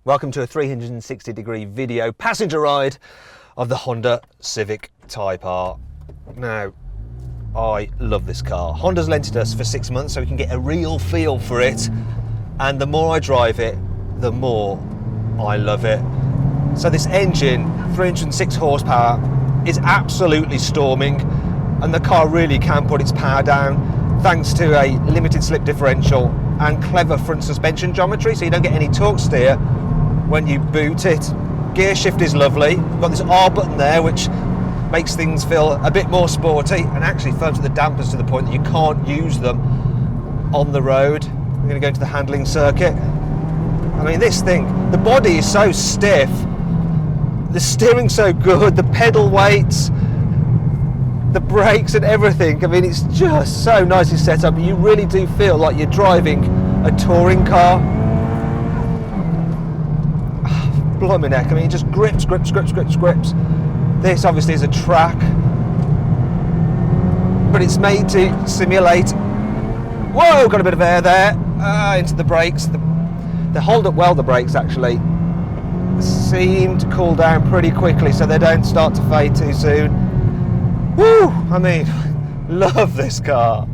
Welcome to a 360-degree video passenger ride of the Honda Civic Type R. Now, I love this car. Honda's lent it us for 6 months so we can get a real feel for it, and the more I drive it, the more I love it. So this engine, 306 horsepower, is absolutely storming, and the car really can put its power down thanks to a limited slip differential and clever front suspension geometry, so you don't get any torque steer when you boot it. Gear shift is lovely. We've got this R button there which makes things feel a bit more sporty and actually firms up the dampers to the point that you can't use them on the road. We're going to go into the handling circuit. I mean, this thing, the body is so stiff, the steering's so good, the pedal weights, the brakes and everything. I mean, it's just so nicely set up. You really do feel like you're driving a touring car. Blimey neck, I mean, it just grips. This obviously is a track, but it's made to simulate. Whoa, got a bit of air there, into the brakes. They hold up well, the brakes actually seem to cool down pretty quickly so they don't start to fade too soon. Woo, I mean, love this car.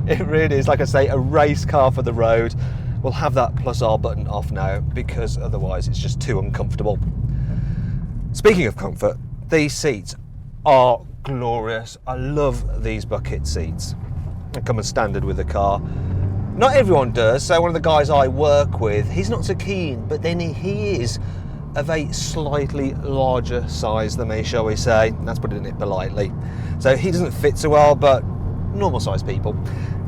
It really is, like I say, a race car for the road. We'll have that plus R button off now because otherwise it's just too uncomfortable. Speaking of comfort, these seats are glorious. I love these bucket seats. They come as standard with the car. Not everyone does, so one of the guys I work with, he's not so keen, but then he is of a slightly larger size than me, shall we say. That's putting it politely. So he doesn't fit so well, but normal sized people,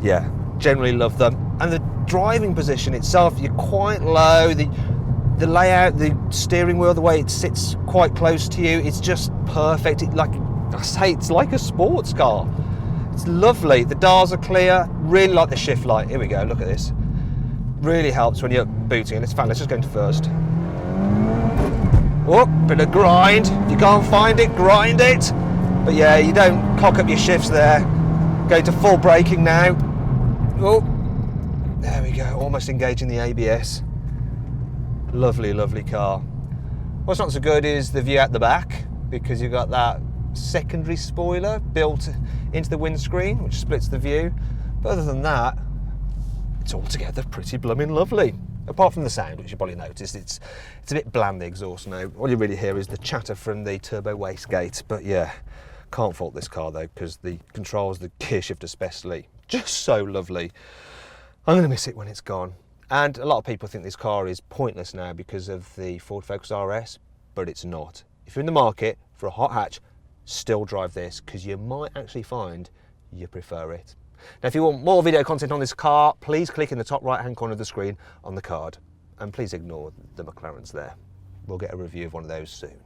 yeah, generally love them. And the driving position itself, you're quite low. The layout, the steering wheel, the way it sits quite close to you, it's just perfect. Like I say, it's like a sports car. It's lovely. The dials are clear. Really like the shift light. Here we go. Look at this. Really helps when you're booting. And in fact, let's just go into first. Oh, bit of grind. If you can't find it, grind it. But yeah, you don't cock up your shifts there. Go to full braking now. Oh, there we go. Almost engaging the ABS. Lovely, lovely car. What's not so good is the view at the back, because you've got that secondary spoiler built into the windscreen, which splits the view. But other than that, it's altogether pretty blooming lovely. Apart from the sound, which you probably noticed, it's a bit bland, the exhaust now. All you really hear is the chatter from the turbo wastegate. But yeah, can't fault this car though, because the controls, the gear shift especially, just so lovely. I'm going to miss it when it's gone. And a lot of people think this car is pointless now because of the Ford Focus RS, but it's not. If you're in the market for a hot hatch, still drive this, because you might actually find you prefer it. Now, if you want more video content on this car, please click in the top right hand corner of the screen on the card. And please ignore the McLarens there. We'll get a review of one of those soon.